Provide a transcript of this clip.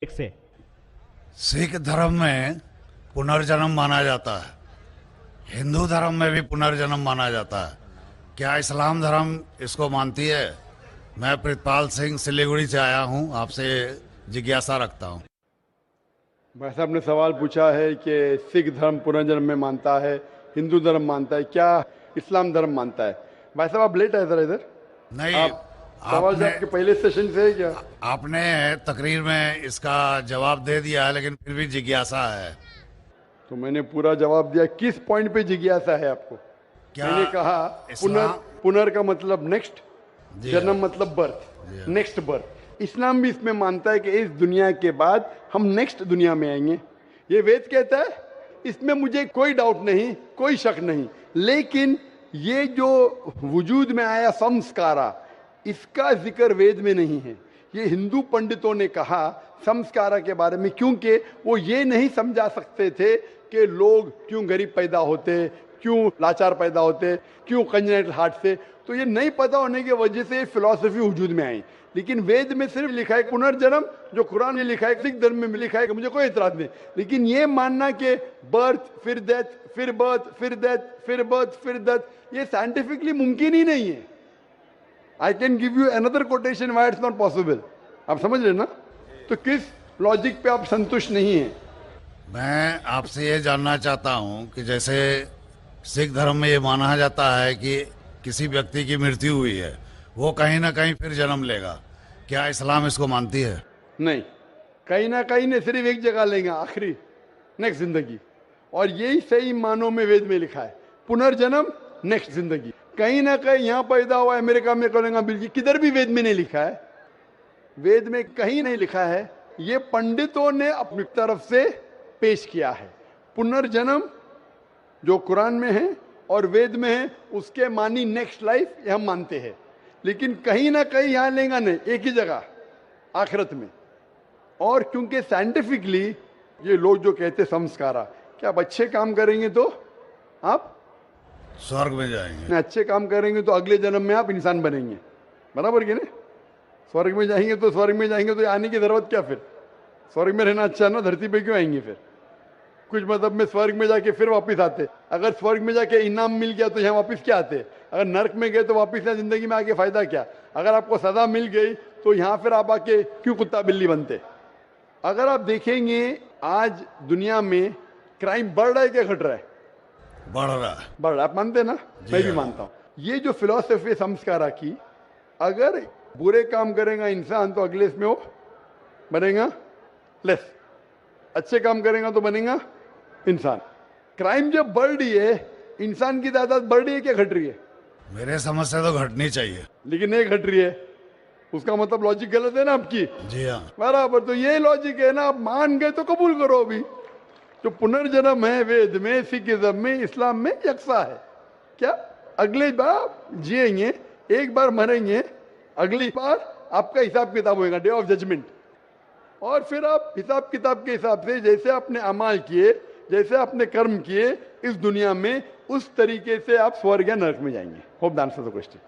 एक से सिख धर्म में पुनर्जन्म माना जाता है। हिंदू धर्म में भी पुनर्जन्म माना जाता है। क्या इस्लाम धर्म इसको मानती है? मैं प्रितपाल सिंह सिलीगुड़ी से आया हूं, आपसे जिज्ञासा रखता हूं। भाई साहब ने सवाल पूछा है कि सिख धर्म पुनर्जन्म में मानता है, हिंदू धर्म मानता है, क्या इस्लाम धर्म मानता है। भाई साहब आप लेट आए जरा इधर। नहीं, आप सवाल आपने आपके पहले सेशन से है क्या? आपने तकरीर में इसका जवाब दे दिया है, लेकिन फिर भी जिज्ञासा है। तो मैंने पूरा जवाब दिया। किस पॉइंट पे जिज्ञासा है आपको? क्या मैंने कहा पुनर का मतलब नेक्स्ट, जी जन्म हाँ। मतलब जी बर्थ, हाँ। Next birth. इस्लाम भी इसमें मानता है कि इस दुनिया के बाद हम नेक्स्ट दुनिया में आएंगे। ये वेद कहता है, इसमें मुझे कोई डाउट नहीं, कोई शक नहीं। लेकिन ये जो वजूद में आया संस्कारा, इसका जिक्र वेद में नहीं है। ये हिंदू पंडितों ने कहा संस्कारा के बारे में, क्योंकि वो ये नहीं समझा सकते थे कि लोग क्यों गरीब पैदा होते, क्यों लाचार पैदा होते, क्यों कंजेनिटल हार्ट से। तो ये नहीं पता होने की वजह से फिलॉसफी वजूद में आई। लेकिन वेद में सिर्फ लिखा है पुनर्जन्म, जो कुरान में लिखा है, सिख धर्म में लिखा है, मुझे कोई इतराज नहीं। लेकिन ये मानना कि बर्थ फिर डेथ फिर बर्थ फिर डेथ फिर बर्थ फिर डेथ, ये साइंटिफिकली मुमकिन ही नहीं है। I can give you another quotation why it's not possible. आप समझ रहे ना? तो किस लॉजिक पे आप संतुष्ट नहीं है? मैं आपसे ये जानना चाहता हूं कि जैसे सिख धर्म में ये माना जाता है कि किसी व्यक्ति की मृत्यु हुई है, वो कहीं ना कहीं फिर जन्म लेगा। क्या इस्लाम इसको मानती है? नहीं, कहीं ना कहीं ने सिर्फ एक जगह लेंगे, आखिरी नेक्स्ट जिंदगी। और यही सही मानों में वेद में लिखा है, पुनर्जन्म नेक्स्ट जिंदगी। कहीं ना कहीं यहाँ पैदा हुआ, अमेरिका में करेंगे बिल्कुल, किधर भी वेद में नहीं लिखा है। वेद में कहीं नहीं लिखा है। ये पंडितों ने अपनी तरफ से पेश किया है। पुनर्जन्म जो कुरान में है और वेद में है, उसके मानी नेक्स्ट लाइफ, ये हम मानते हैं। लेकिन कहीं ना कहीं यहाँ लेगा नहीं, एक ही जगह आखिरत में। और क्योंकि साइंटिफिकली ये लोग जो कहते संस्कारा, क्या आप अच्छे काम करेंगे तो आप स्वर्ग में जाएंगे, नहीं, अच्छे काम करेंगे तो अगले जन्म में आप इंसान बनेंगे, बराबर कि नहीं? स्वर्ग में जाएंगे तो स्वर्ग में जाएंगे तो आने की जरूरत क्या फिर? स्वर्ग में रहना अच्छा ना, धरती पे क्यों आएंगे फिर? कुछ मतलब में स्वर्ग में जाके फिर वापस आते। अगर स्वर्ग में जाके इनाम मिल गया तो यहाँ वापस क्या आते? अगर नर्क में गए तो वापस यहाँ जिंदगी में आके फायदा क्या? अगर आपको सजा मिल गई तो यहाँ फिर आप आके क्यों कुत्ता बिल्ली बनते? अगर आप देखेंगे आज दुनिया में क्राइम बढ़ रहा है क्या घट रहा है? बढ़ रहा है। बढ़ रहा है। आप मानते ना? मैं भी हाँ। मानता हूँ। ये जो फिलोसफी संस्कारा की, अगर बुरे काम करेगा इंसान तो अगले इसमें वो बनेगा लेस, अच्छे काम करेगा तो बनेगा इंसान। क्राइम जब बढ़ रही है, इंसान की तादाद बढ़ रही है क्या घट रही है? मेरे समझ से तो घटनी चाहिए। लेकिन नहीं घट रही है, उसका मतलब लॉजिक गलत है ना आपकी? जी हाँ। बराबर। तो ये लॉजिक है ना, आप मान गए तो कबूल करो। अभी जो पुनर्जन्म है वेद में, सिखिज्म में, इस्लाम में यकसा है। क्या अगले बार जिएंगे, एक बार मरेंगे, अगली बार आपका हिसाब किताब होगा, डे ऑफ जजमेंट। और फिर आप हिसाब किताब के हिसाब से जैसे आपने अमाल किए, जैसे आपने कर्म किए इस दुनिया में, उस तरीके से आप स्वर्ग या नरक में जाएंगे। Hope the answer the question.